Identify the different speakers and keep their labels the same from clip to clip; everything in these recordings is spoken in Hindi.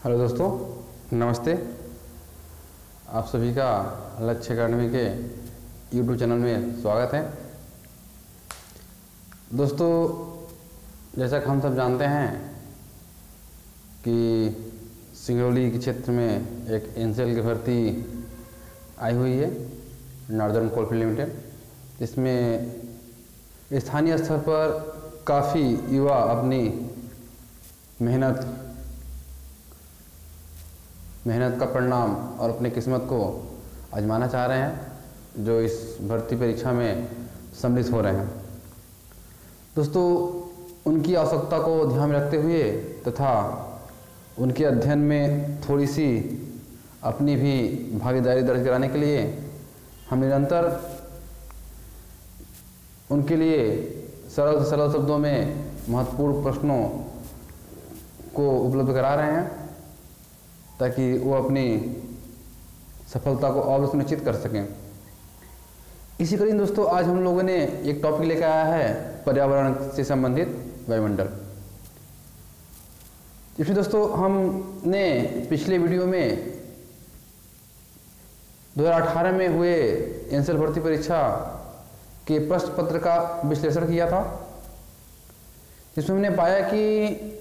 Speaker 1: हेलो दोस्तों, नमस्ते। आप सभी का लक्ष्य अकाडमी के यूट्यूब चैनल में स्वागत है। दोस्तों, जैसा कि हम सब जानते हैं कि सिंगरौली के क्षेत्र में एक एनसीएल की भर्ती आई हुई है, नॉर्दर्न कोलफील्ड लिमिटेड, जिसमें स्थानीय स्तर पर काफ़ी युवा अपनी मेहनत का परिणाम और अपनी किस्मत को आजमाना चाह रहे हैं, जो इस भर्ती परीक्षा में सम्मिलित हो रहे हैं। दोस्तों, उनकी आवश्यकता को ध्यान में रखते हुए तथा उनके अध्ययन में थोड़ी सी अपनी भी भागीदारी दर्ज कराने के लिए हम निरंतर उनके लिए सरल से सरल शब्दों में महत्वपूर्ण प्रश्नों को उपलब्ध करा रहे हैं, ताकि वो अपनी सफलता को और सुनिश्चित कर सकें। इसी कड़ी दोस्तों, आज हम लोगों ने एक टॉपिक लेकर आया है पर्यावरण से संबंधित वायुमंडल। इसलिए दोस्तों, हमने पिछले वीडियो में 2018 में हुए एनसीएल भर्ती परीक्षा के प्रश्न पत्र का विश्लेषण किया था, जिसमें हमने पाया कि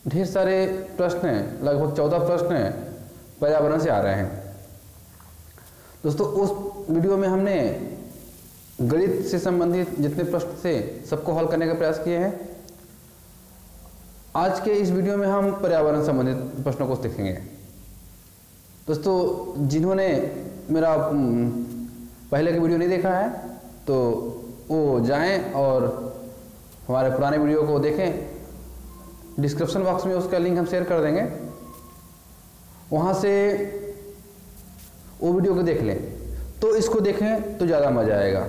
Speaker 1: ढेर सारे प्रश्न, लगभग 14 प्रश्न पर्यावरण से आ रहे हैं। दोस्तों, उस वीडियो में हमने गणित से संबंधित जितने प्रश्न थे सबको हल करने का प्रयास किए हैं। आज के इस वीडियो में हम पर्यावरण संबंधित प्रश्नों को सीखेंगे। दोस्तों, जिन्होंने मेरा पहले का वीडियो नहीं देखा है तो वो जाएं और हमारे पुराने वीडियो को देखें। डिस्क्रिप्शन बॉक्स में उसका लिंक हम शेयर कर देंगे, वहाँ से वो वीडियो को देख लें। तो इसको देखें तो ज़्यादा मज़ा आएगा,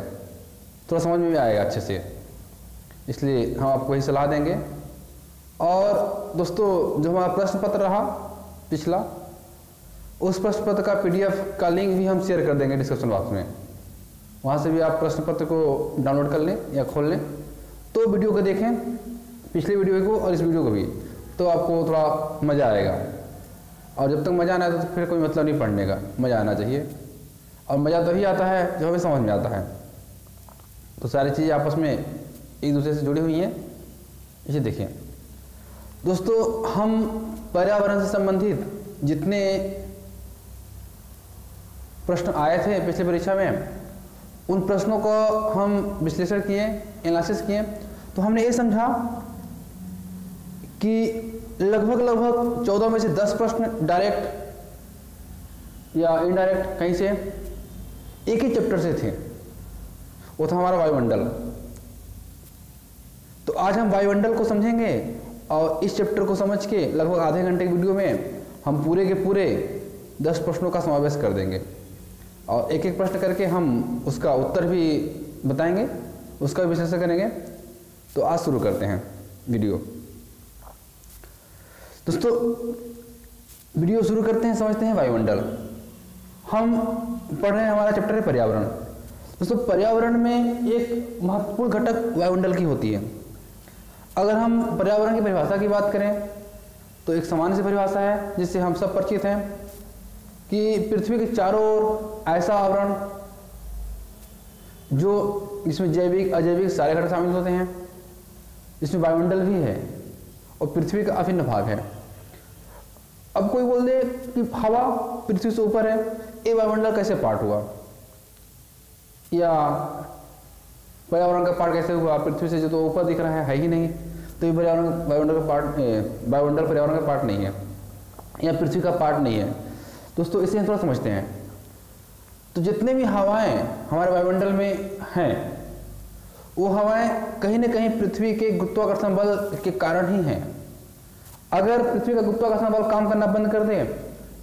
Speaker 1: थोड़ा समझ में भी आएगा अच्छे से, इसलिए हम आपको यही सलाह देंगे। और दोस्तों, जो हमारा प्रश्न पत्र रहा पिछला, उस प्रश्न पत्र का PDF का लिंक भी हम शेयर कर देंगे डिस्क्रिप्शन बॉक्स में। वहाँ से भी आप प्रश्न पत्र को डाउनलोड कर लें या खोल लें। तो वीडियो को देखें, पिछले वीडियो को और इस वीडियो को भी, तो आपको थोड़ा मज़ा आएगा। और जब तक मज़ा ना आए तो फिर कोई मतलब नहीं पढ़ने का, मज़ा आना चाहिए। और मज़ा तभी आता है जब हमें समझ में आता है। तो सारी चीज़ें आपस में एक दूसरे से जुड़ी हुई हैं, इसे देखें। दोस्तों, हम पर्यावरण से संबंधित जितने प्रश्न आए थे पिछले परीक्षा में, उन प्रश्नों को हम विश्लेषण किए, एनालिसिस किए, तो हमने ये समझा कि लगभग 14 में से 10 प्रश्न डायरेक्ट या इनडायरेक्ट कहीं से एक ही चैप्टर से थे। वो था हमारा वायुमंडल। तो आज हम वायुमंडल को समझेंगे और इस चैप्टर को समझ के लगभग आधे घंटे की वीडियो में हम पूरे के पूरे 10 प्रश्नों का समावेश कर देंगे और एक एक प्रश्न करके हम उसका उत्तर भी बताएंगे, उसका भी विश्लेषण करेंगे। तो आज शुरू करते हैं वीडियो। दोस्तों, वीडियो शुरू करते हैं, समझते हैं वायुमंडल। हम पढ़ रहे हैं, हमारा चैप्टर है पर्यावरण। दोस्तों, पर्यावरण में एक महत्वपूर्ण घटक वायुमंडल की होती है। अगर हम पर्यावरण की परिभाषा की बात करें तो एक सामान्य सी परिभाषा है जिससे हम सब परिचित हैं कि पृथ्वी के चारों ओर ऐसा आवरण जो जिसमें जैविक अजैविक सारे घटक शामिल होते हैं, जिसमें वायुमंडल भी है और पृथ्वी का अभिन्न भाग है। अब कोई बोल दे कि हवा पृथ्वी से ऊपर है, ये वायुमंडल कैसे पार्ट हुआ, या पर्यावरण का पार्ट कैसे हुआ, पृथ्वी से जो तो ऊपर दिख रहा है ही नहीं, तो ये वायुमंडल का पार्ट, वायुमंडल पर्यावरण का पार्ट नहीं है या पृथ्वी का पार्ट नहीं है। दोस्तों, इसे हम थोड़ा समझते हैं। तो जितने भी हवाएं हमारे वायुमंडल में हैं, वो हवाएं कहीं न कहीं पृथ्वी के गुरुत्वाकर्षण बल के कारण ही हैं। अगर पृथ्वी का गुरुत्वाकर्षण बल काम करना बंद कर दे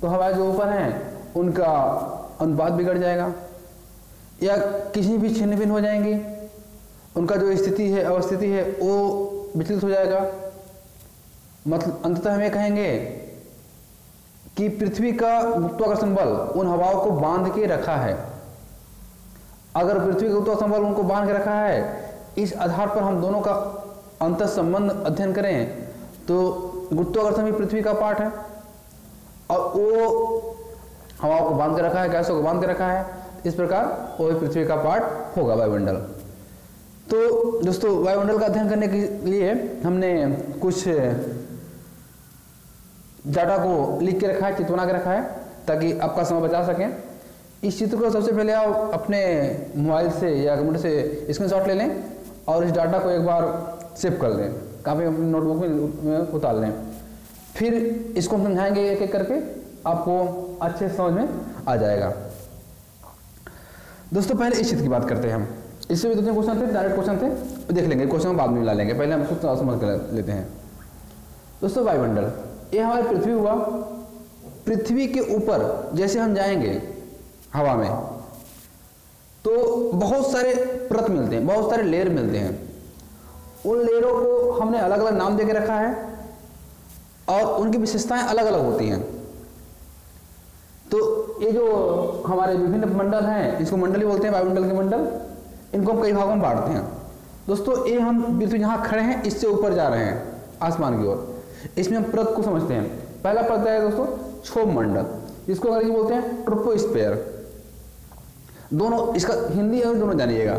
Speaker 1: तो हवाएं जो ऊपर हैं उनका अनुपात बिगड़ जाएगा या किसी भी छिन्न भिन्न हो जाएंगी, उनका जो स्थिति है, अवस्थिति है, वो विचलित हो जाएगा। मतलब अंततः हम ये कहेंगे कि पृथ्वी का गुरुत्वाकर्षण बल उन हवाओं को बांध के रखा है। अगर पृथ्वी का गुरुत्वाकर्षण बल उनको बांध के रखा है, इस आधार पर हम दोनों का अंतर संबंध अध्ययन करें तो गुरुत्वाकर्षण भी पृथ्वी का पार्ट है और वो हवाओं को बांध के रखा है, गैसों को बांध के रखा है। इस प्रकार वो पृथ्वी का पार्ट होगा वायुमंडल। तो दोस्तों वायुमंडल का अध्ययन करने के लिए हमने कुछ डाटा को लिख के रखा है, चित्र बना के रखा है, ताकि आपका समय बचा सकें। इस चित्र को सबसे पहले आप अपने मोबाइल से या कंप्यूटर से स्क्रीनशॉट ले लें और इस डाटा को एक बार सेव कर लें, काफ़ी अपनी नोटबुक में उतार लें। फिर इसको हम समझाएंगे एक एक करके, आपको अच्छे समझ में आ जाएगा। दोस्तों पहले इस चित्र की बात करते हैं हम। इससे भी 2-3 क्वेश्चन थे, डायरेक्ट क्वेश्चन थे, देख लेंगे, क्वेश्चन बाद में मिला लेंगे, पहले हम उसको समझ कर लेते हैं। दोस्तों वायुमंडल ये हमारी पृथ्वी हुआ। पृथ्वी के ऊपर जैसे हम जाएंगे हवा में तो बहुत सारे परत मिलते हैं, बहुत सारे लेयर मिलते हैं। उन लेयरों को हमने अलग अलग नाम दे के रखा है और उनकी विशेषताएं अलग अलग होती हैं। तो ये जो हमारे विभिन्न मंडल हैं, इसको मंडल ही बोलते हैं, वायुमंडल के मंडल। इनको हम कई भागों में बांटते हैं। दोस्तों ये हम पृथ्वी जहाँ खड़े हैं इससे ऊपर जा रहे हैं आसमान की ओर, इसमें हम परत को समझते हैं। पहला परत है दोस्तों क्षोभ मंडल, जिसको अंग्रेजी बोलते हैं ट्रोपोस्फीयर। दोनों, इसका हिंदी और दोनों जानिएगा,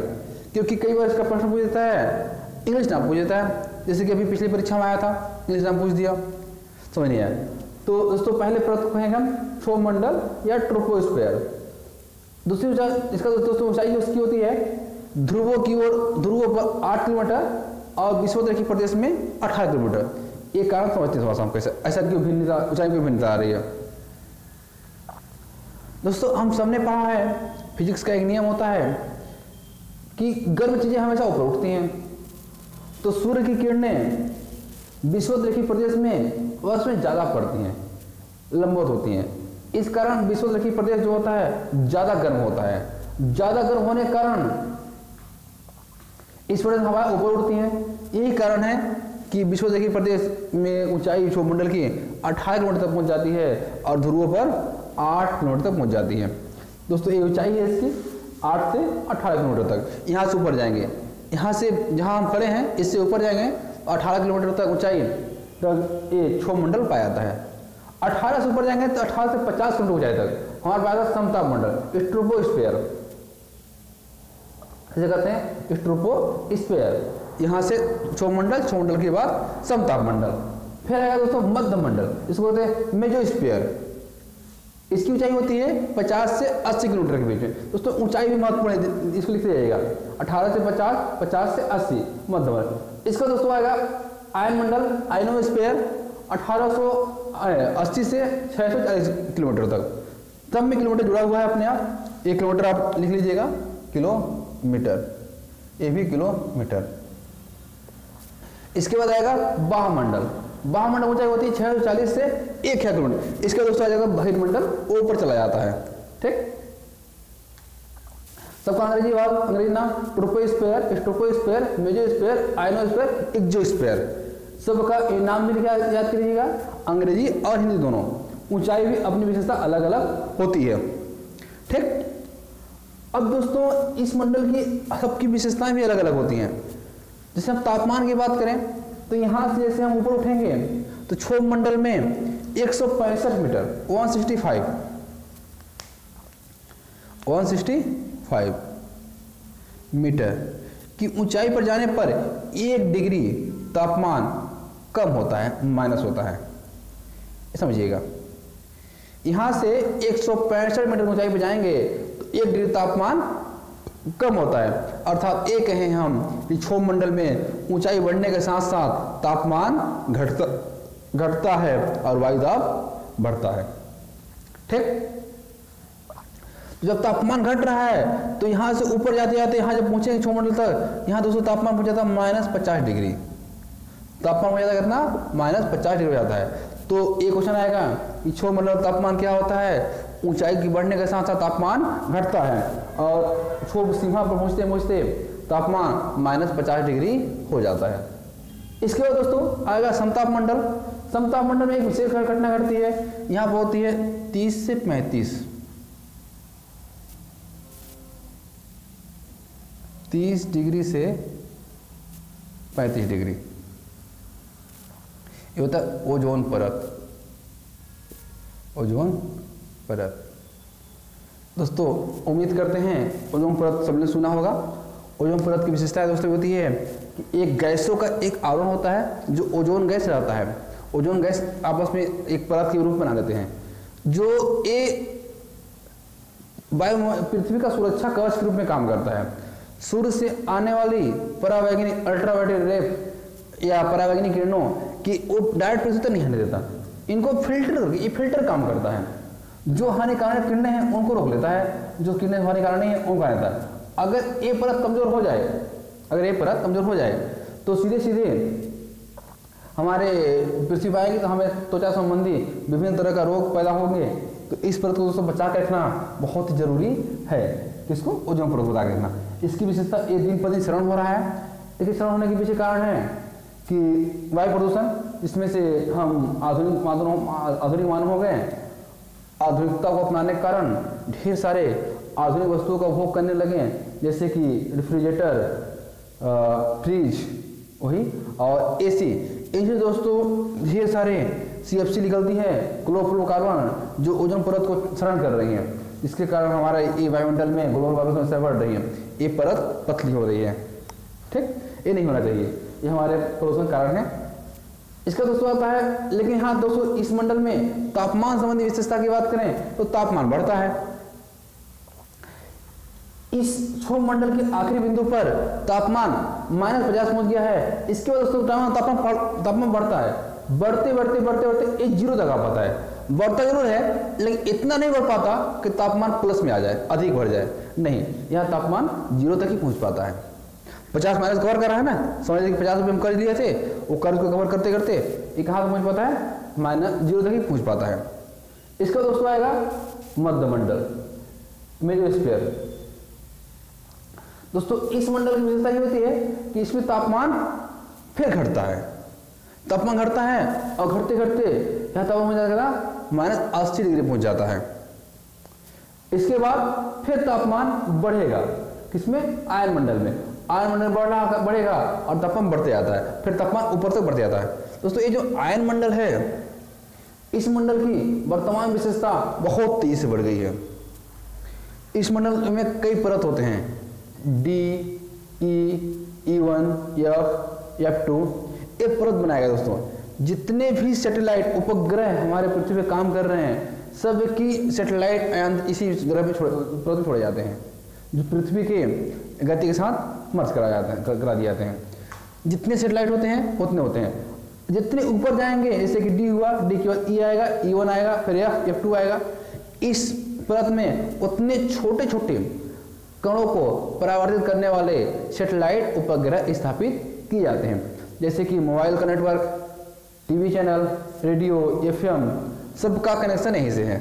Speaker 1: क्योंकि कई बार इसका प्रश्न पूछ देता है, इंग्लिश नाम पूछ देता है, जैसे कि अभी पिछली परीक्षा में आया था, इंग्लिश नाम पूछ दिया, समझ नहीं आया। तो दोस्तों पहले परत को कहेंगे हम क्षोभ मंडल या ट्रोपोस्फीयर। दूसरी ऊंचाई, इसका दोस्तों ऊंचाई जो उसकी होती है ध्रुवों की ओर, ध्रुवों पर 8 किलोमीटर और विषुवत रेखीय प्रदेश में 18 किलोमीटर। ये कारण समझते थोड़ा सा हम कैसे, ऐसा क्यों भिन्नता, ऊंचाई में भिन्नता आ रही है। दोस्तों हम सबने पढ़ा है, फिजिक्स का एक नियम होता है कि गर्म चीजें हमेशा ऊपर उठती हैं। तो सूर्य की किरणें विषुवत रेखीय प्रदेश में वर्ष में ज्यादा पड़ती हैं, लंबवत होती हैं। इस कारण विषुवत रेखीय प्रदेश जो होता है ज्यादा गर्म होता है। ज्यादा गर्म होने के कारण इस प्रदेश में हवाएं ऊपर उड़ती हैं। यही कारण है कि विषुवत रेखीय प्रदेश में ऊंचाई क्षोभ मंडल की 18 किलोमीटर तक पहुंच जाती है और ध्रुवों पर 8 किलोमीटर तक पहुंच जाती है। दोस्तों ये ऊंचाई है इसकी 8 से 18 किलोमीटर तक। यहाँ से ऊपर जाएंगे, यहाँ से जहाँ हम खड़े हैं इससे ऊपर जाएंगे 18 किलोमीटर तक ऊंचाई तक ये क्षोभ मंडल पाया जाता है। 18 से ऊपर जाएंगे तो 18 से 50 किलोमीटर ऊंचाई तक हमारे पास समताप मंडल, ट्रोपोस्फीयर इसे कहते हैं, ट्रोपोस्फीयर। यहाँ से क्षोभ मंडल के बाद समताप मंडल। फिर आएगा दोस्तों मध्य मंडल, इसको कहते हैं मेसोस्फीयर। इसकी ऊंचाई होती है 50 से 80 किलोमीटर के बीच में। दोस्तों ऊंचाई भी महत्वपूर्ण है, इसको लिखते जाइएगा 18 से 50, 50 से 80 मध्य मंडल। इसका दोस्तों आएगा आयन मंडल, आयनोस्फीयर 1880 से 640 किलोमीटर तक। सब में किलोमीटर जुड़ा हुआ है अपने आप, 1 किलोमीटर आप लिख लीजिएगा किलोमीटर, ये भी किलोमीटर। इसके बाद आएगा बाह्यमंडल। बाह्यमंडल ऊंचाई होती है 640 से 1000 किलोमीटर। इसका दोस्तों आ जाएगा बहिर्मंडल, ऊपर चला जाता है। ठीक, सबका अंग्रेजी नाम ट्रोपोस्फीयर, स्ट्रोपोस्फीयर, मेसोस्फीयर, आयनोस्फीयर, एक्सोस्फीयर। सबका नाम भी क्या याद करिएगा, अंग्रेजी और हिंदी दोनों। ऊंचाई भी अपनी विशेषता अलग अलग होती है। ठीक, अब दोस्तों इस मंडल की सबकी विशेषताएं भी अलग अलग होती हैं। जैसे हम तापमान की बात करें तो यहाँ से जैसे हम ऊपर उठेंगे तो क्षोभ मंडल में 165 मीटर 165 मीटर की ऊंचाई पर जाने पर 1 डिग्री तापमान कम होता है, माइनस होता है, समझिएगा। यहाँ से 165 मीटर ऊंचाई पर जाएंगे तो 1 डिग्री तापमान कम होता है। अर्थात ये कहें हम कि क्षोभ मंडल में ऊंचाई बढ़ने के साथ साथ तापमान घटता है और वायुदाब बढ़ता है। ठीक, जब तापमान घट रहा है तो यहाँ से ऊपर जाते जाते यहाँ जब पहुंचेंगे क्षोभ मंडल तक, यहाँ दोस्तों तापमान पहुंच जाता है -50 डिग्री। तापमान हो जाता है कितना, -50 डिग्री हो जाता है। तो एक क्वेश्चन आएगा कि क्षोभ मंडल तापमान क्या होता है। ऊंचाई की बढ़ने के साथ साथ तापमान घटता है और क्षोभ सीमा पर पहुंचते पहुंचते तापमान -50 डिग्री हो जाता है। इसके बाद दोस्तों आएगा समताप मंडल। समताप मंडल में एक विशेष घटना घटती है, यहाँ पर होती है 30 से 35, 30 डिग्री से 35 डिग्री, ये होता है ओजोन परत। ओजोन परत। दोस्तों उम्मीद करते हैं ओजोन परत सबने सुना होगा। ओजोन परत की विशेषता दोस्तों होती है कि एक गैसों का एक आवरण होता है जो ओजोन गैस रहता है। ओजोन गैस आपस में एक परत के रूप बना देते हैं जो पृथ्वी का सुरक्षा कवच के रूप में काम करता है। सूर्य से आने वाली परावैंगनी अल्ट्रावायलेट रेप या परावैंगनी किरणों की वो डायरेक्ट पृथ्वी तक नहीं आने देता, इनको फिल्टर करके ये फिल्टर काम करता है। जो हानिकारक किरणें हैं उनको रोक लेता है, जो किरणें हानिकारक नहीं है उनको आ जाता है। अगर ये परत कमजोर हो जाए, अगर ये परत कमजोर हो जाए तो सीधे सीधे हमारे पृथ्वी पर आएगी तो हमें त्वचा संबंधी विभिन्न तरह का रोग पैदा होंगे। तो इस परत को दोस्तों बचा के रखना बहुत ही जरूरी है। किसको? ओजोन परत को बचा के रखना। इसकी विशेषता ये दिन पर दिन क्षरण हो रहा है। लेकिन क्षरण होने के पीछे कारण है कि वायु प्रदूषण, इसमें से हम आधुनिक मानव हो गए। आधुनिकता को अपनाने के कारण ढेर सारे आधुनिक वस्तुओं का उपभोग करने लगे, जैसे कि रेफ्रिजरेटर, फ्रिज वही और एसी। इनसे दोस्तों ढेर सारे CFC निकलती है, क्लोरोफ्लोरोकार्बन, जो ओजोन परत को क्षरण कर रही है। इसके कारण हमारा ये वायुमंडल में ग्लोबल वार्मिंग समस्या बढ़ रही है। ये परत पतली हो रही है। ठीक, ये नहीं होना चाहिए, ये हमारे प्रदूषण कारण है। इसका दोस्तों आता है। लेकिन हाँ दोस्तों, इस मंडल में तापमान संबंधी विशेषता की बात करें तो तापमान बढ़ता है। इस क्षोभ मंडल के आखिरी बिंदु पर तापमान -50 पहुंच गया है। इसके बाद दोस्तों तापमान बढ़ता है। बढ़ते बढ़ते बढ़ते बढ़ते एक जीरो तक आ पाता है। बढ़ता जरूर है लेकिन इतना नहीं बढ़ पाता कि तापमान प्लस में आ जाए, अधिक बढ़ जाए। नहीं, यहाँ तापमान जीरो तक ही पहुंच पाता है। 50 माइनस कवर कर रहा है ना, समझ लीजिए 50 रुपये हम कर्ज लिए थे, वो कर्ज को कवर करते करते ये कहाँ पहुंच पाता है? -0 तक ही पहुंच पाता है। इसका दोस्तों आएगा मध्यमंडल, मेसोस्फीयर। दोस्तों इस मंडल की विशेषता ये होती है कि इसमें तापमान फिर घटता है। तापमान घटता है और घटते घटते यहाँ तापमान हो जाएगा -80 डिग्री पहुंच जाता है। इसके बाद फिर तापमान बढ़ेगा, किसमें? आयन मंडल में। आयन मंडल बढ़ेगा और तापमान बढ़ते जाता है, फिर तापमान ऊपर तक बढ़ते जाता है। दोस्तों ये जो आयन मंडल है, इस मंडल की वर्तमान विशेषता बहुत तेजी से बढ़ गई है। इस मंडल में कई परत होते हैं, D, E, E1, F, F2। एक परत बनाया गया दोस्तों। जितने भी सैटेलाइट उपग्रह हमारे पृथ्वी पे काम कर रहे हैं, सब की सैटेलाइट इसी ग्रह पे परत में छोड़े जाते हैं, जो पृथ्वी के गति के साथ मर्ज करा दिए जाते हैं। जितने सैटेलाइट होते हैं उतने होते हैं। जितने ऊपर जाएंगे, जैसे कि D हुआ, D के बाद E आएगा, E1 आएगा, फिर F, F2 आएगा। इस परत में उतने छोटे छोटे कणों को परावर्तित करने वाले सैटेलाइट उपग्रह स्थापित किए जाते हैं, जैसे कि मोबाइल का network, TV channel, radio, FM, सबका कनेक्शन यहीं से है।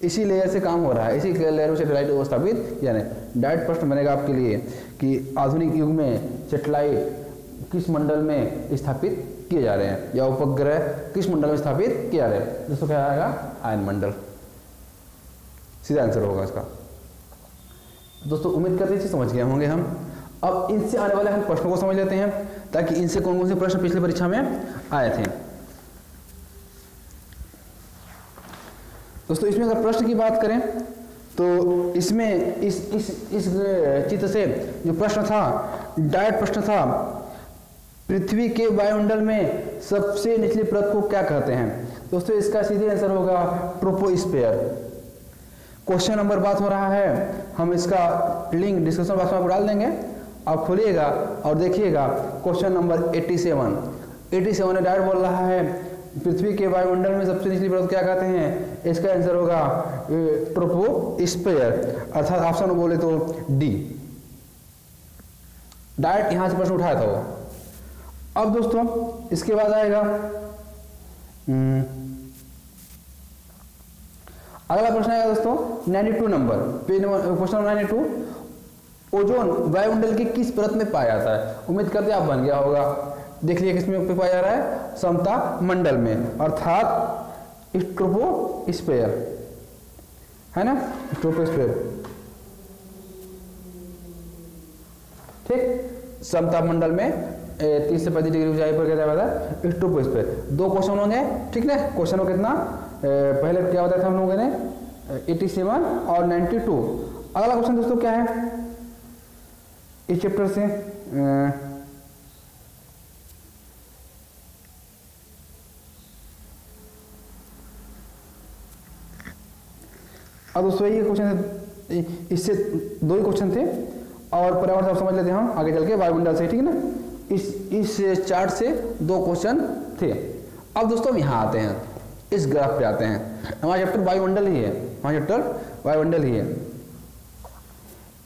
Speaker 1: इसी लेयर से काम हो रहा है, इसी लेयर में सैटेलाइट को स्थापित किया है। डायरेक्ट प्रश्न बनेगा आपके लिए कि आधुनिक युग में सैटेलाइट किस मंडल में स्थापित किए जा रहे हैं, या उपग्रह किस मंडल में स्थापित किए जा रहे हैं? दोस्तों क्या आएगा? आयन मंडल, सीधा आंसर होगा इसका। दोस्तों उम्मीद करते हैं समझ गए होंगे हम। अब इनसे आने वाले हम प्रश्नों को समझ लेते हैं, ताकि इनसे कौन कौन से प्रश्न पिछली परीक्षा में आए थे। दोस्तों इसमें अगर प्रश्न की बात करें तो इसमें इस चित्र से जो प्रश्न था, डायरेक्ट प्रश्न था, पृथ्वी के वायुमंडल में सबसे निचली परत को क्या कहते हैं? दोस्तों इसका सीधे आंसर होगा ट्रोपोस्फीयर। क्वेश्चन नंबर बात हो रहा है, हम इसका लिंक डिस्क्रिप्शन बॉक्स में डाल देंगे, आप खोलिएगा और देखिएगा। क्वेश्चन नंबर 87 में डायरेक्ट बोल रहा है पृथ्वी के वायुमंडल में सबसे निचली परत क्या कहते हैं? इसका आंसर होगा ट्रोपोस्फीयर, अर्थात ऑप्शन बोले तो D। डायरेक्ट यहां से प्रश्न उठाया था वो। अब दोस्तों इसके बाद आएगा अगला प्रश्न आएगा दोस्तों 92 number, page number, question number 92। Ozone वायुमंडल की किस परत में पाया जाता है? उम्मीद करते हैं आप बन गया होगा। देख लिया किसमें पाया जा रहा है? समता मंडल में, अर्थात ट्रोपोस्फीयर है ना, ट्रोपोस्फीयर। ठीक, समता मंडल में 30 से 35 डिग्री ऊंचाई पर क्या जाता है? ट्रोपोस्फीयर। 2 क्वेश्चन होंगे, ठीक ना? क्वेश्चन हो कितना? पहले क्या बताया था हम लोगों ने 87 और 92। अगला क्वेश्चन दोस्तों क्या है इस चैप्टर से, अब दोस्तों ये क्वेश्चन, इससे दो ही क्वेश्चन थे और पर्यावरण से समझ लेते हैं हम आगे चल के वायुमंडल से, ठीक है ना। इस चार्ट से दो क्वेश्चन थे। अब दोस्तों हम यहाँ आते हैं, इस ग्राफ पे आते हैं। हमारा चैप्टर वायुमंडल ही है, हमारा चैप्टर वायुमंडल ही है।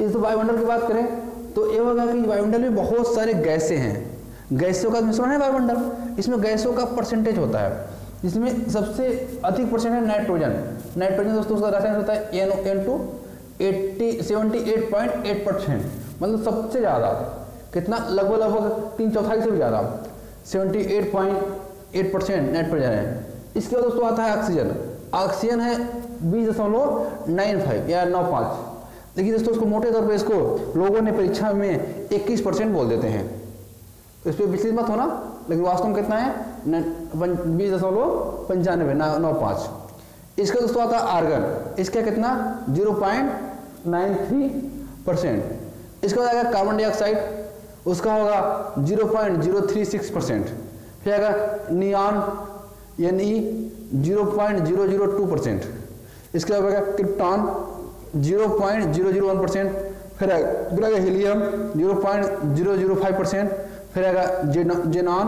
Speaker 1: इस वायुमंडल की बात करें तो ये होगा कि वायुमंडल में बहुत सारे गैसें हैं, गैसों का मिश्रण है वायुमंडल। इसमें गैसों का परसेंटेज होता है, जिसमें सबसे अधिक परसेंट है नाइट्रोजन। नाइट्रोजन दोस्तों उसका रासायनिक होता है NO2 78.8%, मतलब सबसे ज़्यादा, कितना, लगभग 3/4 से भी ज़्यादा, 78.8% नाइट्रोजन है। इसके बाद दोस्तों आता है ऑक्सीजन। ऑक्सीजन है 20.95 या 95। देखिए दोस्तों उसको मोटे तौर पे इसको लोगों ने परीक्षा में 21% बोल देते हैं, तो इस पर विचलित मत होना, लेकिन वास्तव में कितना है 20.95। इसका दोस्तों आता है आर्गन, इसका कितना 0.93%। इसका बाद आएगा कार्बन डाइऑक्साइड, उसका होगा 0.036%। फिर आएगा नियॉन Ne 0.002%। इसके बाद आएगा क्रिप्टॉन 0.001%। फिर आएगा हीलियम 0.005%। फिर आएगा जेनॉन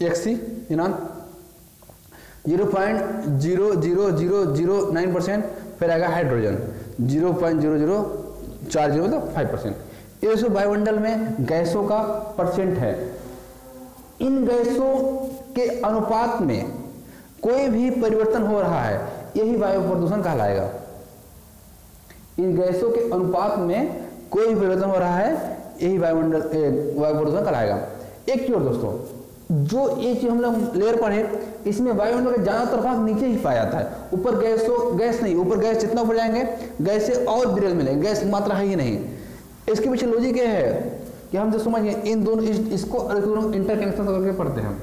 Speaker 1: Xc 0.00009%। फिर आएगा हाइड्रोजन 0.0040 मतलब 5%। ये सब वायुमंडल में गैसों का परसेंट है। इन गैसों के अनुपात में कोई भी परिवर्तन हो रहा है, यही वायु प्रदूषण कहलाएगा। इन गैसों के अनुपात में कोई भी परिवर्तन हो रहा है, यही वायु प्रदूषण कहलाएगा। एक चीज और दोस्तों, जो ये चीज हम लोग लेयर पढ़े, इसमें वायुमंडल का ज्यादातर भाग नीचे ही पाया जाता है। ऊपर गैस नहीं, ऊपर गैस जितना ऊपर जाएंगे गैसें और विरल मिलेंगे, गैस की मात्रा है ही नहीं। इसके पीछे लॉजिक ये है कि हम जो समझिए इन दोनों इसको इंटरकनेक्शन करके पढ़ते हैं।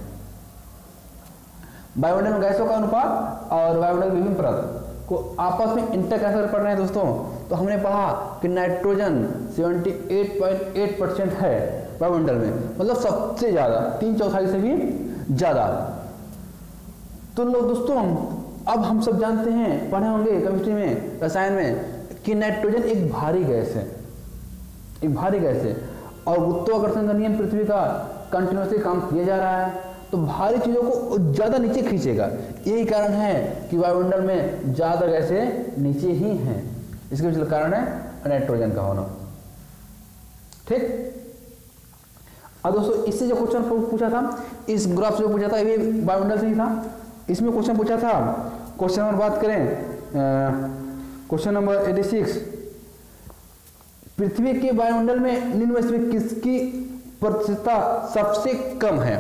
Speaker 1: वायुमंडल में गैसों का अनुपात और वायुमंडल विभिन्न परत को आपस में इंटरकनेक्शन पढ़ रहे हैं दोस्तों। तो हमने पढ़ा कि नाइट्रोजन 78.8% है वायुमंडल में, मतलब सबसे ज्यादा, 3/4 से भी ज्यादा। तो लोग दोस्तों अब हम सब जानते हैं, पढ़े होंगे केमिस्ट्री में, रसायन में, कि नाइट्रोजन एक भारी गैस है, एक भारी गैस है, और गुरुत्वाकर्षण का नियम पृथ्वी का कंटिन्यूसली काम किया जा रहा है, तो भारी चीजों को ज्यादा नीचे खींचेगा। यही कारण है कि वायुमंडल में ज्यादा गैसें नीचे ही हैं। इसके पीछे कारण है नाइट्रोजन का होना। ठीक। अब दोस्तों इससे जो क्वेश्चन पूछा था, इस ग्राफ से जो पूछा था, ये वायुमंडल से ही था। इसमें क्वेश्चन पूछा था, क्वेश्चन नंबर बात करें, क्वेश्चन नंबर 86, पृथ्वी के वायुमंडल में निम्न में से किसकी प्रतिशतता सबसे कम है।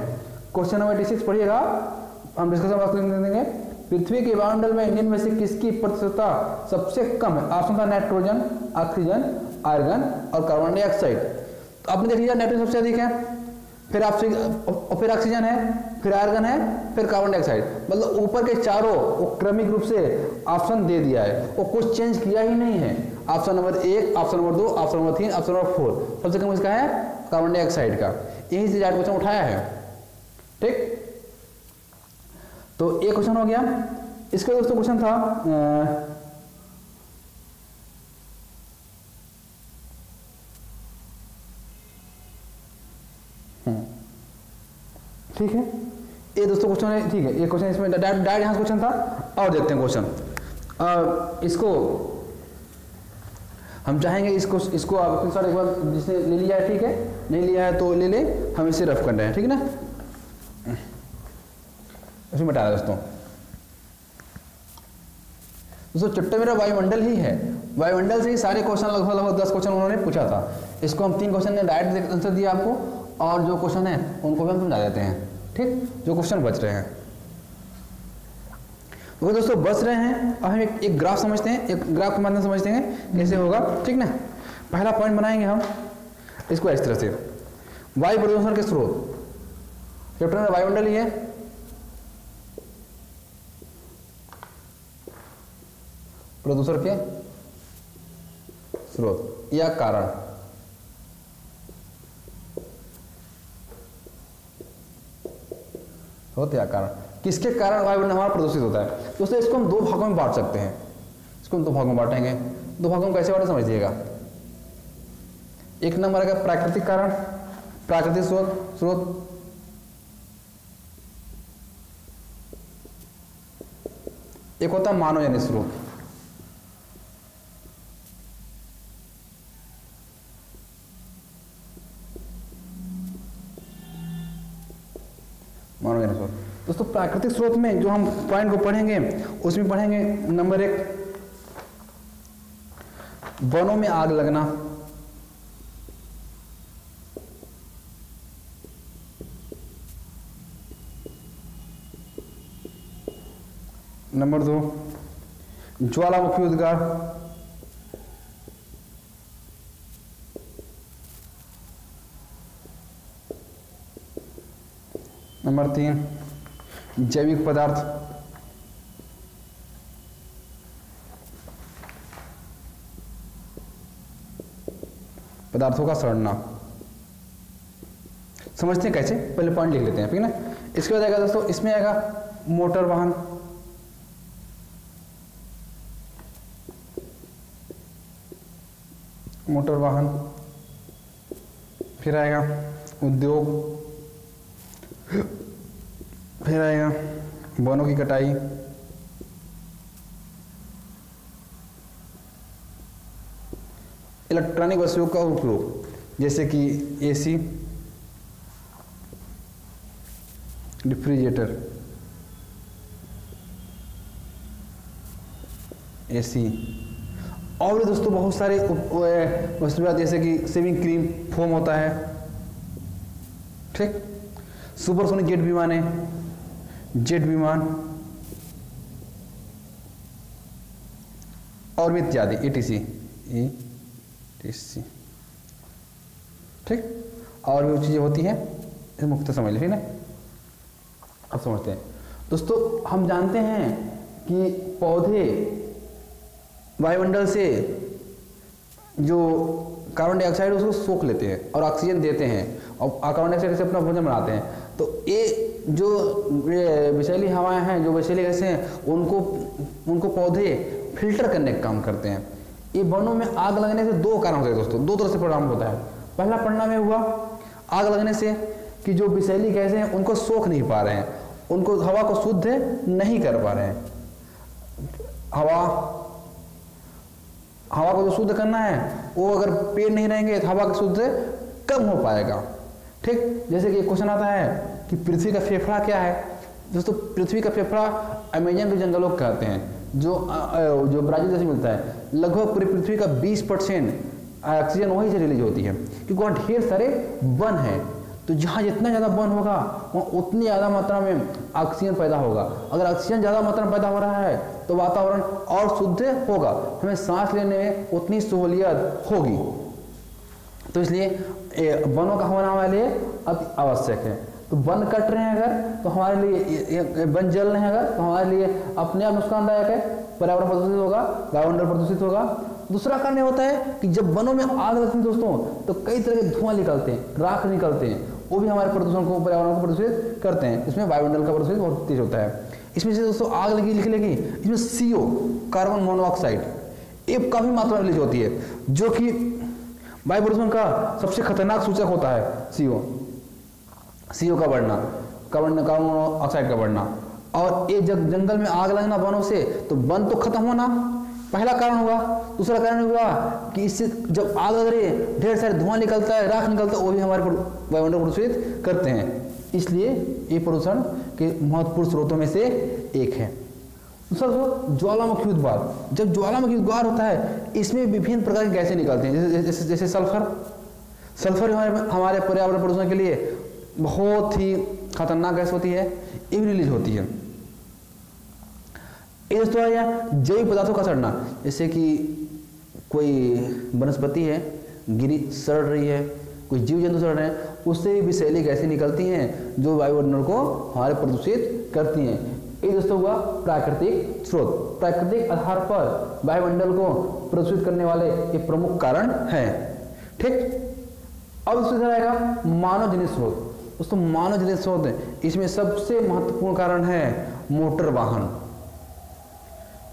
Speaker 1: क्वेश्चन नंबर 86 पढ़िएगा, हम डिस्कशन बात करेंगे। पृथ्वी के वायुमंडल में निम्न में से किसकी प्रतिशतता सबसे कम है। ऑप्शन था नाइट्रोजन, ऑक्सीजन, आर्गन और कार्बन डाइऑक्साइड। तो आपने देख लिया नाइट्रोजन सबसे अधिक है, फिर ऑक्सीजन है, फिर आर्गन है, फिर कार्बन डाइऑक्साइड। मतलब ऊपर के चारों वो क्रमिक रूप से ऑप्शन दे दिया है, वो कुछ चेंज किया ही नहीं है। Option number 1, option number 2, option number 3, option number 4 सबसे कम इसका है कार्बन डाइऑक्साइड का। यही से क्वेश्चन उठाया है। ठीक, तो एक क्वेश्चन हो गया। इसका दोस्तों क्वेश्चन था ठीक है, ये दोस्तों क्वेश्चन है। ठीक है, ये क्वेश्चन इसमें डायरेक्ट यहाँ क्वेश्चन था। और देखते हैं क्वेश्चन। इसको हम चाहेंगे इसको आप एक बार जिसने ले लिया है, ठीक है, नहीं लिया है तो ले ले, हम इसे रफ कर रहे हैं, ठीक है ना। इसमें बता दोस्तों चैप्टर मेरा वायुमंडल ही है। वायुमंडल से ही सारे क्वेश्चन लगभग 10 क्वेश्चन उन्होंने पूछा था। इसको हम 3 क्वेश्चन ने डायरेक्ट आंसर दिया आपको, और जो क्वेश्चन है उनको भी हम समझा देते हैं। ठीक, जो क्वेश्चन बच रहे हैं वो दोस्तों बच रहे हैं। अब हम एक ग्राफ समझते हैं, एक ग्राफ के माध्यम से समझते हैं कैसे होगा। ठीक ना, पहला पॉइंट बनाएंगे हम इसको इस तरह से, वायु प्रदूषण के स्रोत। चैप्टर में वायुमंडल ही है, प्रदूषण के स्रोत या कारण। होते या कारण, किसके कारण वायुमंडल हमारा प्रदूषित होता है। दोस्तों इसको हम दो भागों में बांट सकते हैं, इसको हम दो भागों में बांटेंगे। दो भागों में कैसे बांटे समझिएगा। एक नंबर है प्राकृतिक कारण, प्राकृतिक स्रोत, एक होता है मानवजन्य स्रोत। मानवजन्य स्रोत। दोस्तों प्राकृतिक स्रोत में जो हम पॉइंट को पढ़ेंगे उसमें पढ़ेंगे नंबर 1 वनों में आग लगना, नंबर 2 ज्वालामुखी उद्गार, नंबर 3 जैविक पदार्थ, पदार्थों का सड़ना। समझते हैं कैसे, पहले पॉइंट लिख लेते हैं, ठीक है ना। इसके बाद आएगा दोस्तों, इसमें आएगा मोटर वाहन, मोटर वाहन, फिर आएगा उद्योग, फिर आएगा वनों की कटाई, इलेक्ट्रॉनिक वस्तुओं का उपयोग जैसे कि एसी, रेफ्रिजरेटर, एसी, और भी दोस्तों बहुत सारे वस्तुएं जैसे कि शेविंग क्रीम, फोम होता है, ठीक। सुपरसोनिक जेट विमान है, जेट विमान, और भी इत्यादि, ETC, ठीक। और भी चीजें होती हैं, मुख्य समझ लीजिए ना। अब समझते हैं दोस्तों, हम जानते हैं कि पौधे वायुमंडल से जो कार्बन डाइऑक्साइड उसको सोख लेते हैं और ऑक्सीजन देते हैं, और कार्बन डाइऑक्साइड से अपना भोजन बनाते हैं। तो ये जो विषैली हवाएं हैं, जो विषैली गैसें हैं, उनको पौधे फिल्टर करने का काम करते हैं। ये वनों में आग लगने से दो कारण होते हैं दोस्तों, दो तरह से परिणाम होता है। पहला परिणाम ये हुआ आग लगने से कि जो विषैली गैसें हैं उनको सोख नहीं पा रहे हैं, उनको हवा को शुद्ध नहीं कर पा रहे हैं। हवा को जो शुद्ध करना है वो अगर पेड़ नहीं रहेंगे तो हवा का शुद्ध कम हो पाएगा, ठीक। जैसे कि क्वेश्चन आता है कि पृथ्वी का फेफड़ा क्या है। दोस्तों पृथ्वी का फेफड़ा अमेजन के जंगलों को कहते हैं, जो ब्राजील से मिलता है। लगभग पूरी पृथ्वी का 20% ऑक्सीजन वहीं से रिलीज होती है, क्योंकि वहाँ ढेर सारे वन हैं। तो जहाँ जितना ज़्यादा वन होगा वहाँ उतनी ज़्यादा मात्रा में ऑक्सीजन पैदा होगा। अगर ऑक्सीजन ज़्यादा मात्रा में पैदा हो रहा है तो वातावरण और शुद्ध होगा, हमें सांस लेने में उतनी सहूलियत होगी। तो इसलिए वनों का होना हमारे लिए अति आवश्यक है। तो वन कट रहे हैं अगर तो हमारे लिए, वन जल रहे हैं अगर तो हमारे लिए अपने आप नुकसानदायक है, पर्यावरण प्रदूषित होगा, वायुमंडल प्रदूषित होगा। दूसरा कारण होता है कि जब वनों में आग लगती है दोस्तों तो कई तरह के धुआं निकलते हैं, राख निकलते हैं, वो भी हमारे प्रदूषण को, पर्यावरण को प्रदूषित करते हैं। इसमें वायुमंडल का प्रदूषित बहुत तेज होता है। इसमें से दोस्तों आग लगी लिख लेगी, इसमें CO, कार्बन मोनोऑक्साइड, ये काफी मात्रा में रिलीज होती है, जो कि वायु प्रदूषण का सबसे खतरनाक सूचक होता है। CO का बढ़ना, कार्बन मोनोऑक्साइड का बढ़ना। और ये जब जंगल में आग लगना वनों से, तो वन तो खत्म होना पहला कारण हुआ। दूसरा कारण हुआ कि इससे जब आग लग रही है ढेर सारे धुआं निकलता है, राख निकलता है, वो भी हमारे वायुमंडल प्रदूषित करते हैं। इसलिए ये प्रदूषण के महत्वपूर्ण स्रोतों में से एक है। दूसरा ज्वालामुखी उद्गार। जब ज्वालामुखी उद्गार होता है इसमें विभिन्न प्रकार की गैसें निकलती हैं, जैसे सल्फर हमारे पर्यावरण प्रदूषण के लिए बहुत ही खतरनाक गैस होती है, ये भी रिलीज होती है। ये दोस्तों है जैविक पदार्थों का सड़ना, जैसे कि कोई वनस्पति है गिरी सड़ रही है, कोई जीव जंतु सड़ रहे हैं, उससे भी विषैली गैसें निकलती हैं जो वायुमंडल को हमारे प्रदूषित करती हैं। ये दोस्तों हुआ प्राकृतिक स्रोत। प्राकृतिक आधार पर वायुमंडल को प्रदूषित करने वाले ये प्रमुख कारण हैं। ठीक, अब इसमें आएगा मानव जनित स्रोत। दोस्तों मानव जनित स्रोत, इसमें सबसे महत्वपूर्ण कारण है मोटर वाहन।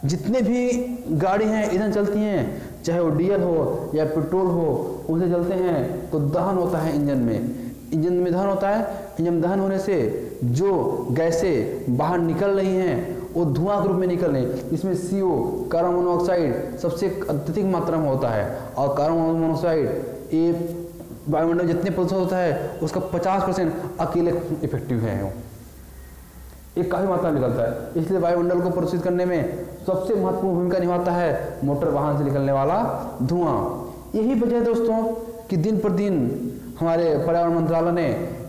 Speaker 1: जितने भी गाड़ी हैं ईंधन चलती हैं, चाहे वो डीजल हो या पेट्रोल हो, उनसे चलते हैं तो दहन होता है इंजन में। इंजन में दहन होता है, इंजन दहन होने से जो गैसें बाहर निकल रही हैं वो धुआं के रूप में निकल रही हैं। इसमें CO कार्बन मोनोऑक्साइड सबसे अत्यधिक मात्रा में होता है, और कार्बन मोनोऑक्साइड ये वायुमंडल जितने प्रदूषित होता है उसका 50% अकेले इफेक्टिव है, ये काफ़ी मात्रा में निकलता है। इसलिए वायुमंडल को प्रदूषित करने में सबसे महत्वपूर्ण भूमिका निभाता है मोटर वाहन से निकलने वाला धुआं। यही वजह है दोस्तों कि दिन पर दिन हमारे पर्यावरण मंत्रालय ने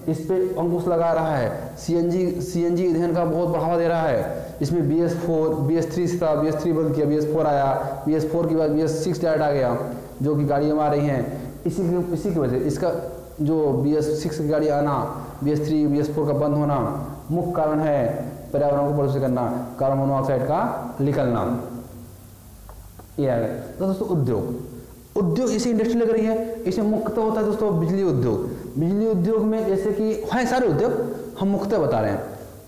Speaker 1: इस पे अंकुश लगा रहा है। CNG ईंधन का बहुत बढ़ावा दे रहा है। इसमें BS4 BS3 से था, BS3 बंद किया, BS4 आया, BS4 के बाद BS6 डायरेक्ट आ गया, जो कि गाड़ियाँ आ रही हैं। इसी की वजह से इसका जो BS6 की गाड़ी आना, BS3 BS4 का बंद होना मुख्य कारण है पर्यावरण को प्रदूषित करना, कार्बन मोनोऑक्साइड का निकलना। ये आ गया। तो दोस्तों उद्योग इसी इंडस्ट्री लग रही है। इसमें मुख्यतः होता है दोस्तों बिजली उद्योग। बिजली उद्योग में जैसे कि है सारे उद्योग, हम मुख्यतः बता रहे हैं।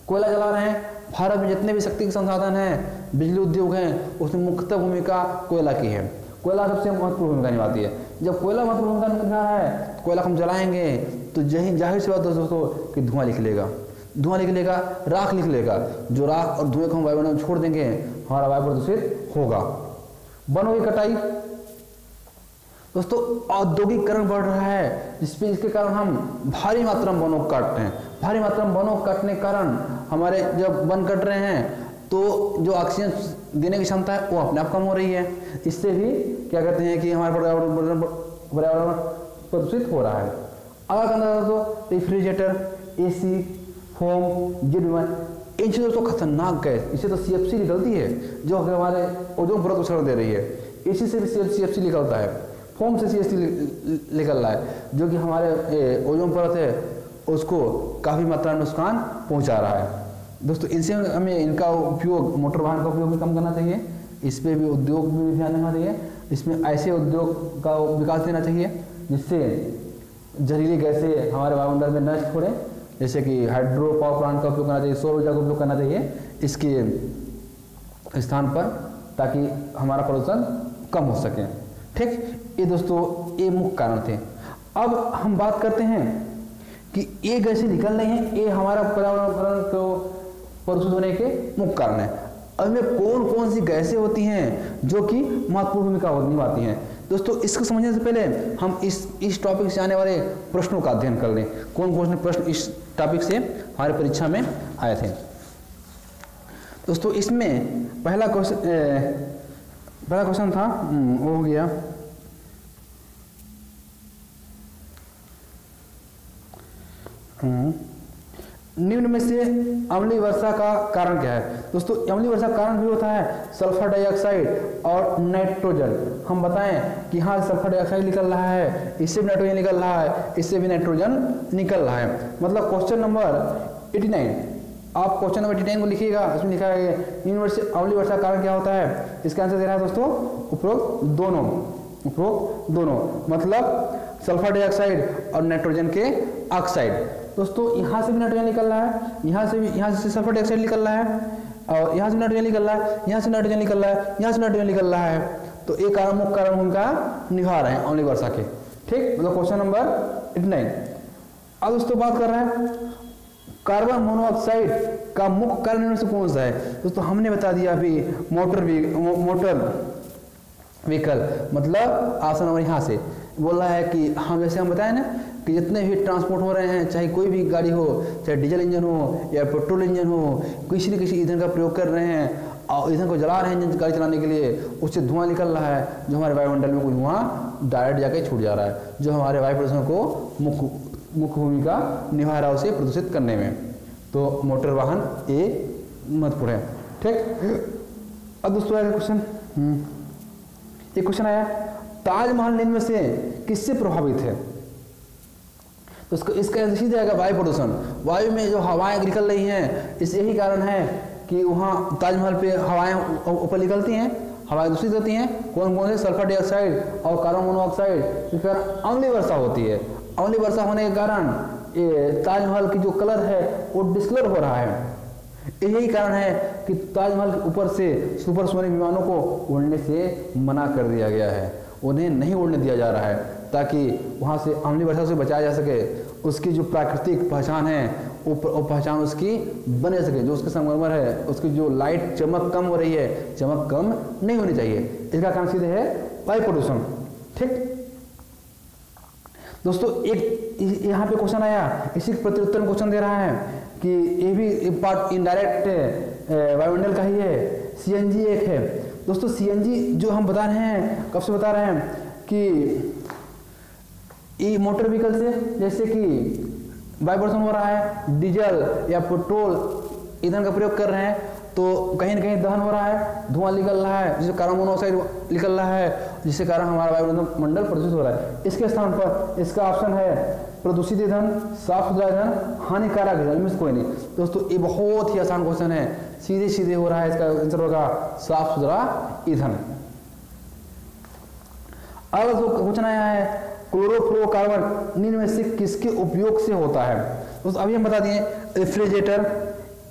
Speaker 1: कोयला जला रहे हैं, भारत में जितने भी शक्ति के संसाधन हैं, बिजली उद्योग हैं, उसमें मुख्यतः भूमिका कोयला की है। कोयला सबसे महत्वपूर्ण भूमिका निभाती है। जब कोयला महत्वपूर्ण भूमिका निभा रहा है, कोयला हम जलाएंगे तो जाहिर सी बात है दोस्तों कि धुआं निकलेगा, राख निकलेगा। जो राख और धुएं को हम वायुमंडल में छोड़ देंगे, हमारा वायु प्रदूषित होगा। वनों की कटाई दोस्तों, औद्योगिकरण बढ़ रहा है, जिसके कारण हम भारी मात्रा में वनों को काटते हैं। भारी मात्रा में वनों को काटने के कारण हमारे जब वन कट रहे हैं तो जो ऑक्सीजन देने की क्षमता है वो अपने आप कम हो रही है। इससे भी क्या कहते हैं कि हमारे पर्यावरण प्रदूषित हो रहा है। अगर कहना तो रेफ्रिजरेटर, AC, फोम, जेट विमान, इन चीज़ों तो खतरनाक गैस, इससे तो CFC निकलती है जो हमारे ओजोन परत को क्षरण दे रही है। AC से भी CFC निकलता है, फोम से CFC निकल रहा है, जो कि हमारे ओजोन परत है उसको काफ़ी मात्रा में नुकसान पहुंचा रहा है। दोस्तों इनसे हमें इनका उपयोग, मोटर वाहन का उपयोग भी कम करना चाहिए। इस पर भी उद्योग भी ध्यान देना चाहिए। इसमें ऐसे उद्योग का विकास देना चाहिए जिससे जहरीली गैसें हमारे वायुमंडल में नष्ट हो रहे, जैसे कि हाइड्रो पावर प्लांट का उपयोग करना चाहिए, सौर ऊर्जा का उपयोग करना चाहिए इसके स्थान पर, ताकि हमारा प्रदूषण कम हो सके। ठीक, ये दोस्तों ये मुख्य कारण थे। अब हम बात करते हैं कि ये गैसें निकल रही हैं, ये हमारा पर्यावरण को प्रदूषित होने के मुख्य कारण है। अब में कौन कौन सी गैसें होती हैं जो कि महत्वपूर्ण भूमिका निभाती हैं। दोस्तों इसको समझने से पहले हम इस टॉपिक से आने वाले प्रश्नों का अध्ययन कर लें। कौन कौन से प्रश्न इस टॉपिक से हमारे परीक्षा में आए थे। दोस्तों इसमें पहला क्वेश्चन था, वो हो गया निम्न में से अम्लीय वर्षा का कारण क्या है। दोस्तों अम्लीय वर्षा का कारण भी होता है सल्फर डाइऑक्साइड और नाइट्रोजन। हम बताएं कि हाँ सल्फर डाइऑक्साइड निकल रहा है, इससे भी नाइट्रोजन निकल रहा है, इससे भी नाइट्रोजन निकल रहा है। मतलब क्वेश्चन नंबर 89, आप क्वेश्चन नंबर 89 को लिखिएगा। इसमें लिखा है निम्न में से अम्लीय वर्षा का कारण क्या होता है। इसका आंसर दे रहा है दोस्तों उपरोक्त दोनों, मतलब सल्फर डाइऑक्साइड और नाइट्रोजन के ऑक्साइड। दोस्तों यहाँ से भी नाइट्रोजन निकल रहा है, यहाँ से सल्फर डाइऑक्साइड निकल रहा है, और यहाँ से नाइट्रोजन निकल रहा है, यहाँ से नाइट्रोजन निकल रहा है, यहाँ से नाइट्रोजन निकल रहा है। तो एक मुख्य कारण भूमिका निभा रहे हैं अम्लीय वर्षा के। ठीक, मतलब क्वेश्चन नंबर 89। अब दोस्तों बात कर रहे हैं कार्बन मोनोऑक्साइड का मुख्य कारण इनमें से कौन सा है। दोस्तों हमने बता दिया अभी मोटर व्हीकल, मतलब ऑप्शन नंबर यहाँ से बोल रहा है कि हम जैसे हम बताएं ना कि जितने भी ट्रांसपोर्ट हो रहे हैं, चाहे कोई भी गाड़ी हो, चाहे डीजल इंजन हो या पेट्रोल इंजन हो, किसी न किसी ईंधन का प्रयोग कर रहे हैं और ईंधन को जला रहे हैं इंजन गाड़ी चलाने के लिए, उससे धुआं निकल रहा है जो हमारे वायुमंडल में कोई धुआं डायरेक्ट जाके छूट जा रहा है, जो हमारे वायु प्रदूषण को मुख्य भूमिका निभा रहा है उसे प्रदूषित करने में। तो मोटर वाहन ये महत्वपूर्ण है। ठीक, अब दोस्तों क्वेश्चन, एक क्वेश्चन आया ताजमहल निम्न में से किससे प्रभावित है। तो इसका सीधे आएगा वायु प्रदूषण। वायु में जो हवाएं निकल रही हैं, इस यही कारण है कि वहाँ ताजमहल पे हवाएं ऊपर निकलती हैं, हवाएं दूषित होती हैं, कौन कौन से, सल्फर डाइऑक्साइड और कार्बन मोनोऑक्साइड, इस कारण अम्लीय वर्षा होती है। अम्लीय वर्षा होने के कारण ये ताजमहल की जो कलर है वो डिस्कलर हो रहा है। यही कारण है कि ताजमहल के ऊपर से सुपरसोनिक विमानों को उड़ने से मना कर दिया गया है, उन्हें नहीं उड़ने दिया जा रहा है, ताकि वहाँ से अम्लीय वर्षा से बचाया जा सके, उसकी जो प्राकृतिक पहचान है वो पहचान उसकी बने सके। जो उसके संगमरमर है उसकी जो लाइट चमक कम हो रही है, चमक कम नहीं होनी चाहिए। इसका कारण सीधे है वायु प्रदूषण। ठीक दोस्तों, एक यहाँ पे क्वेश्चन आया, इसी प्रत्युत्तर में क्वेश्चन दे रहा है कि ये भी एक पार्ट इनडायरेक्ट वायुमंडल का ही है, सीएनजी एक है। दोस्तों सीएनजी जो हम बता रहे हैं, कब से बता रहे हैं कि ये मोटर व्हीकल से, जैसे कि वायु प्रदूषण हो रहा है, डीजल या पेट्रोल ईंधन का प्रयोग कर रहे हैं तो कहीं न कहीं दहन हो रहा है, धुआं निकल रहा है, जिससे कार्बन मोनोऑक्साइड निकल रहा है, जिसके कारण हमारा वायुमंडल प्रदूषित हो रहा है। इसके स्थान पर इसका ऑप्शन है प्रदूषित ईंधन, साफ सुथरा ईंधन, हानिकारक ईंधन, इनमें से कोई नहीं। दोस्तों ये बहुत ही आसान क्वेश्चन है, सीधे सीधे हो रहा है, इसका आंसर होगा साफ सुथरा ईंधन। अगला जो क्वेश्चन आया है, क्लोरोफ्लोरोकार्बन निम्न में से किसके उपयोग से होता है? दोस्तों अभी हम बता दिए, रेफ्रिजरेटर,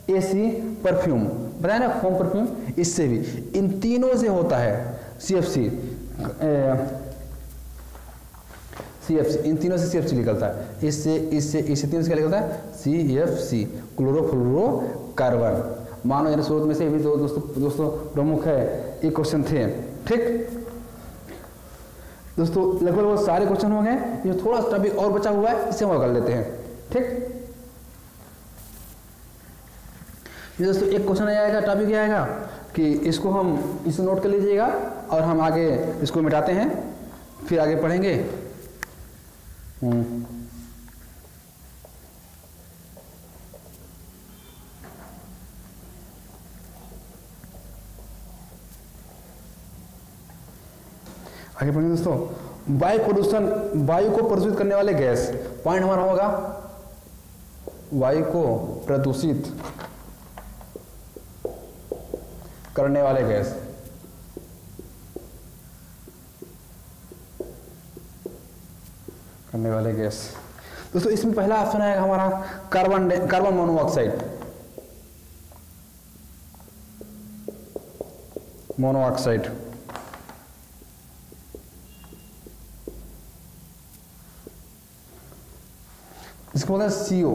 Speaker 1: एसी, परफ्यूम, बताया ना, होम परफ्यूम, इससे भी, इन तीनों से होता है सीएफसी, इन तीनों से सीएफसी निकलता है, इससे तीनों से क्या निकलता है? CFC, chlorofluorocarbon. मानव जन स्रोत में से भी दोस्तों प्रमुख है, एक क्वेश्चन थे। ठीक दोस्तों, लगभग वो सारे क्वेश्चन हो गए, जो थोड़ा सा टॉपिक और बचा हुआ है इसे हम कर लेते हैं। ठीक दोस्तों, एक क्वेश्चन आएगा, टॉपिक क्या आएगा कि इसको नोट कर लीजिएगा और हम आगे इसको मिटाते हैं, फिर आगे पढ़ेंगे। आगे पढ़ेंगे दोस्तों, वायु प्रदूषण, वायु को प्रदूषित करने वाले गैस। पॉइंट हमारा होगा वायु को प्रदूषित करने वाले गैस। करने वाले गैस दोस्तों, इसमें पहला ऑप्शन आएगा हमारा कार्बन मोनोऑक्साइड, इसको बोलते हैं CO।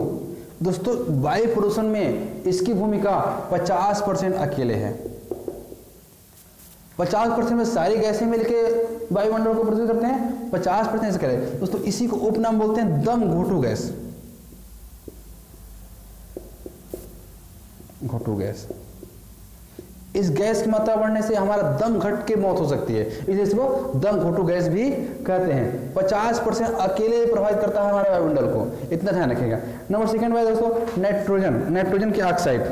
Speaker 1: दोस्तों वायु प्रदूषण में इसकी भूमिका 50% अकेले है। 50% में सारी गैसें मिलकर वायुमंडल को प्रदूषित करते हैं, 50% से करें। दोस्तों इसी को उपनाम बोलते हैं दम घोटू गैस। घोटू गैस, इस गैस की मात्रा बढ़ने से हमारा दम घट के मौत हो सकती है, इसलिए इसको दम घोटू गैस भी कहते हैं। 50% अकेले प्रभावित करता है हमारे वायुमंडल को, इतना ध्यान रखिएगा। नंबर सेकंड है दोस्तों नाइट्रोजन की ऑक्साइड।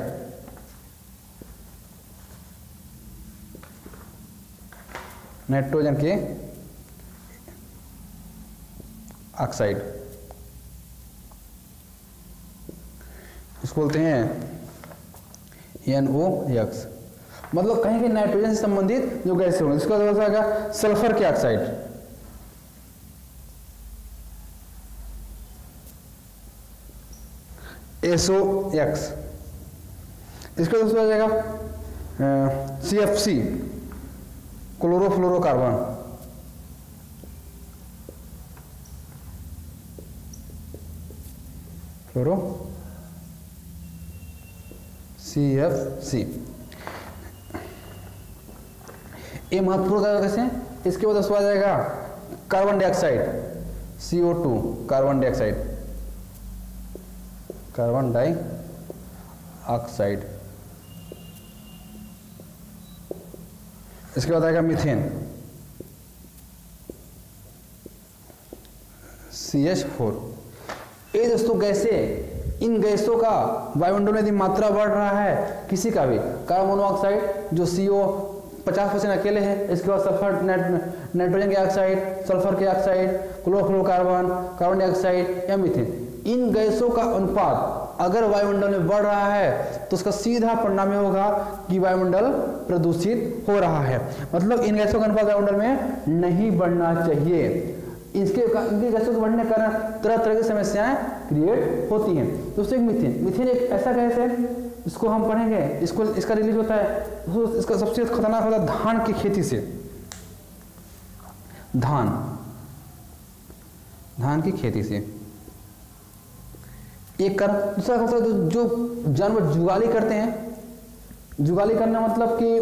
Speaker 1: नाइट्रोजन के ऑक्साइड, इसको बोलते हैं NOx। मतलब कहीं के नाइट्रोजन से संबंधित जो गैसें होंगी, इसका मतलब आएगा सल्फर के ऑक्साइड, SOx। इसका दोस्तों आ जाएगा CFC, क्लोरोफ्लोरोकार्बन, CFC। ये महत्वपूर्ण कैसे? इसके बाद आ जाएगा carbon dioxide, CO2, carbon dioxide, इसके बाद आएगा मीथेन, CH4। ये दोस्तों गैसें, इन गैसों का वायुमंडल में यदि मात्रा बढ़ रहा है, किसी का भी, कार्बन मोनोऑक्साइड जो CO 50% अकेले है, इसके बाद सल्फर, नाइट्रोजन के ऑक्साइड, सल्फर के ऑक्साइड, क्लोरोफ्लोरोकार्बन, कार्बन डाइऑक्साइड या मीथेन, इन गैसों का अनुपात अगर वायुमंडल में बढ़ रहा है तो उसका सीधा परिणाम यह होगा कि वायुमंडल प्रदूषित हो रहा है। मतलब इन गैसों का अनुपात वायुमंडल में नहीं बढ़ना चाहिए। इनके गैसों के बढ़ने के कारण तरह तरह की समस्याएं क्रिएट होती हैं। दोस्तों, मीथेन, मीथेन एक ऐसा गैस है जिसको हम पढ़ेंगे, इसका रिलीज होता है, इसका सबसे खतरनाक होता है धान की खेती से। धान की खेती से एक कारण। दूसरा जो जानवर जुगाली करते हैं, जुगाली करना मतलब कि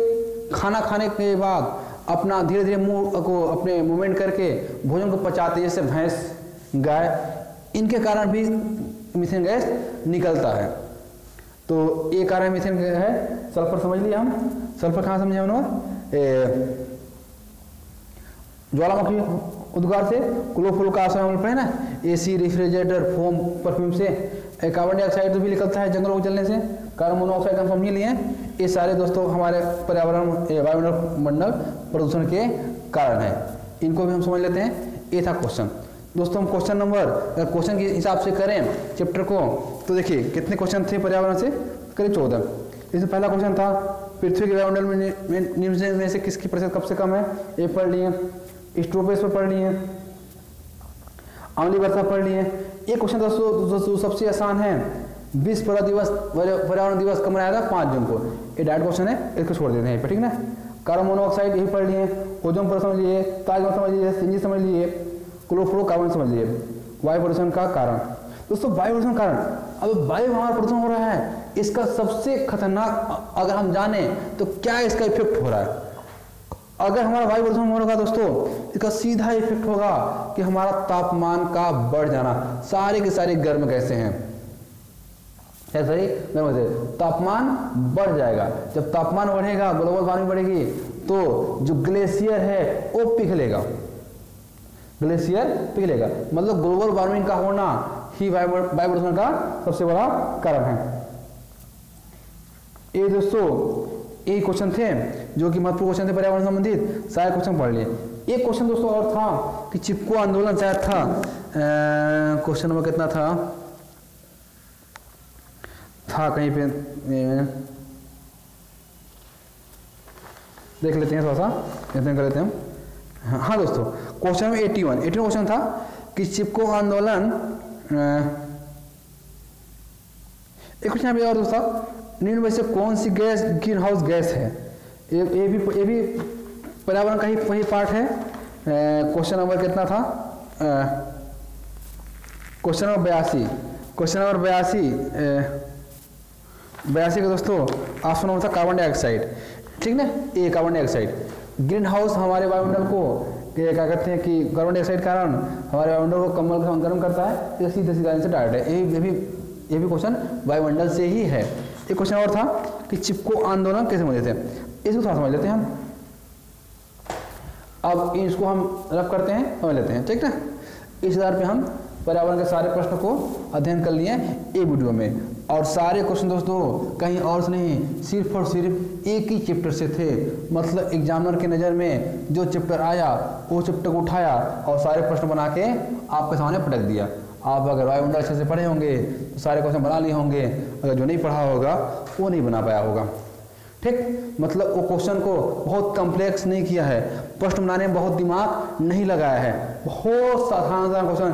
Speaker 1: खाना खाने के बाद अपना धीरे धीरे मुंह को अपने मूवमेंट करके भोजन को पचाते, जैसे भैंस, गाय, इनके कारण भी मीथेन गैस निकलता है। तो ये कारण मीथेन है। सल्फर समझ लिया हम, सल्फर कहाँ समझे हम लोग, ज्वालामुखी उद्गार से, क्लोरोफुल का आश्रय पड़े ना, एसी, रेफ्रिजरेटर, फोम, परफ्यूम से, कार्बन डाइऑक्साइड तो भी निकलता है जंगलों को जलने से, कार्बन मोनोऑक्साइड हम समझ लिए। ये सारे दोस्तों हमारे पर्यावरण वायुमंडल प्रदूषण के कारण है, इनको भी हम समझ लेते हैं। ये था क्वेश्चन। दोस्तों हम क्वेश्चन के हिसाब से करें चैप्टर को, तो देखिए कितने क्वेश्चन थे पर्यावरण से, करीब 14। इसमें पहला क्वेश्चन था पृथ्वी के वायुमंडल में निम्न में से किसकी प्रतिशत कब से कम है, ये पढ़ लिए। स्ट्रोपोस्फीयर पढ़ लिए, अम्लीय वर्षा पढ़ लिए। ये क्वेश्चन दोस्तों सबसे आसान है, विश्व पर्यावरण दिवस कब मनाया था, 5 जून को। ये डायरेक्ट क्वेश्चन है, इसको छोड़ देते हैं, ठीक ना। कार्बन मोनोऑक्साइड यही पढ़ लिए, ओजोन परत समझ लिए, ताजमहल समझ लिए, सिंजी समझ लिए, क्लोरोफ्लोरोकार्बन समझ लिए। वायु प्रदूषण का कारण, दोस्तों वायु प्रदूषण कारण, अब वायु हमारा प्रदूषण हो रहा है, इसका सबसे खतरनाक अगर हम जाने तो क्या इसका इफेक्ट हो रहा है। अगर हमारा वायु प्रदूषण होगा दोस्तों, इसका सीधा इफेक्ट होगा कि हमारा तापमान का बढ़ जाना। सारे के सारे गर्म गैसें हैं, गर्म गैसें, तापमान बढ़ जाएगा। जब तापमान बढ़ेगा, ग्लोबल वार्मिंग बढ़ेगी, तो जो ग्लेशियर है वो पिघलेगा, ग्लेशियर पिघलेगा। मतलब ग्लोबल वार्मिंग का होना ही वायु प्रदूषण का सबसे बड़ा कारण है। ये दोस्तों यही क्वेश्चन थे जो कि महत्वपूर्ण क्वेश्चन थे पर्यावरण संबंधित, सारे क्वेश्चन पढ़ लिए। एक क्वेश्चन दोस्तों और था कि चिपको आंदोलन शायद था, क्वेश्चन नंबर कितना था कहीं पे, देख लेते हैं, थोड़ा सा इतना कर लेते हैं। हाँ दोस्तों, क्वेश्चन में 81 क्वेश्चन था कि चिपको आंदोलन, एक क्वेश्चन और दोस्तों, निम्न में से कौन सी गैस ग्रीन हाउस गैस है। ये भी पर्यावरण का ही वही पार्ट है। क्वेश्चन नंबर कितना था, क्वेश्चन नंबर 82 का दोस्तों ऑप्शन नंबर था कार्बन डाइऑक्साइड, ठीक ना। ये कार्बन डाइऑक्साइड, ग्रीन हाउस हमारे वायुमंडल को क्या कहते हैं कि कार्बन डाइऑक्साइड कारण हमारे वायुमंडल को गर्म करता है, ये सीधे से डायरेक्ट है। ये भी क्वेश्चन वायुमंडल से ही है। एक क्वेश्चन और था कि चिपको आंदोलन कैसे समझते थे, इसको थोड़ा समझ लेते हैं हम। अब इसको हम रब करते हैं, समझ लेते हैं, ठीक ना। इस आधार पे हम पर्यावरण के सारे प्रश्न को अध्ययन कर लिए एक वीडियो में, और सारे क्वेश्चन दोस्तों कहीं और से नहीं, सिर्फ और सिर्फ एक ही चैप्टर से थे। मतलब एग्जामिनर की नज़र में जो चैप्टर आया वो चैप्टर को उठाया और सारे प्रश्न बना के आपके सामने पटक दिया। आप अगर वायुमंडल अच्छे से पढ़े होंगे तो सारे क्वेश्चन बना लिए होंगे, अगर जो नहीं पढ़ा होगा वो नहीं बना पाया होगा, ठीक। मतलब वो क्वेश्चन को बहुत कॉम्प्लेक्स नहीं किया है, प्रश्न बनाने में बहुत दिमाग नहीं लगाया है, बहुत साधारण क्वेश्चन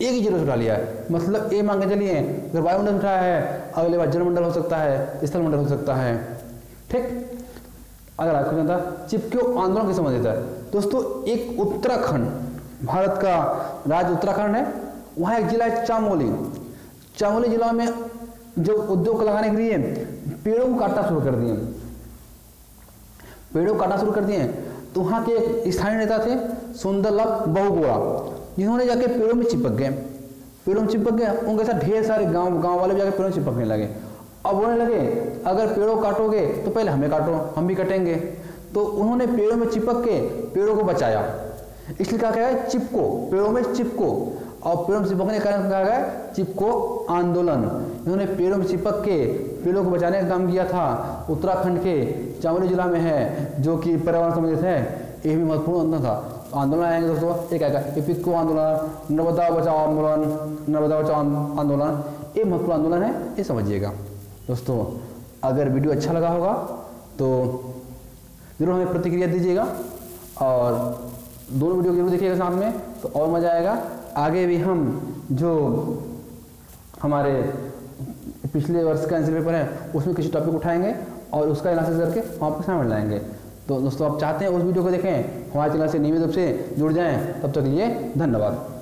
Speaker 1: एक ही जगह उठा लिया है। मतलब ये मान के चलिए, अगर वायुमंडल उठाया है, अगले बार जलमंडल हो सकता है, स्थलमंडल हो सकता है, ठीक। अगर आपको जानता चिपको आंदोलन किसे संबंधित है दोस्तों, एक उत्तराखंड, भारत का राज्य उत्तराखंड है, वहाँ एक जिला है चामोली जिला में जो उद्योग को लगाने के लिए पेड़ों को काटना शुरू कर दिए, तो वहाँ के एक स्थानीय नेता थे सुंदरलाल बहुगुणा, जिन्होंने जाके पेड़ों में चिपक गए। उनके साथ ढेर सारे गांव वाले भी जाके पेड़ों में चिपकने लगे। अब बोलने लगे अगर पेड़ों काटोगे तो पहले हमें काटो, हम भी कटेंगे। तो उन्होंने पेड़ों में चिपक के पेड़ों को बचाया, इसलिए कहा गया है चिपको, पेड़ों में चिपको। और पेड़ों में चिपकने के कारण कहा गया चिपको आंदोलन। इन्होंने पेड़ों में चिपक के पेड़ों को बचाने का काम किया था। उत्तराखंड के चामोली जिला में है, जो कि पर्यावरण संबंधित है। ये भी महत्वपूर्ण आंदोलन आएंगे दोस्तों। एक आएगा चिपको आंदोलन, नर्मदा बचाओ आंदोलन, ये महत्वपूर्ण आंदोलन है, ये समझिएगा। दोस्तों अगर वीडियो अच्छा लगा होगा तो ज़रूर हमें प्रतिक्रिया दीजिएगा और दोनों वीडियो जरूर देखिएगा साथ में, तो और मज़ा आएगा। आगे भी हम जो हमारे पिछले वर्ष का आंसर पेपर है उसमें किसी टॉपिक उठाएंगे और उसका एनालिसिस करके हम आपके सामने लाएंगे। तो दोस्तों आप चाहते हैं उस वीडियो को देखें, हमारे चैनल से नियमित रूप से जुड़ जाएं। तब तक के लिए धन्यवाद।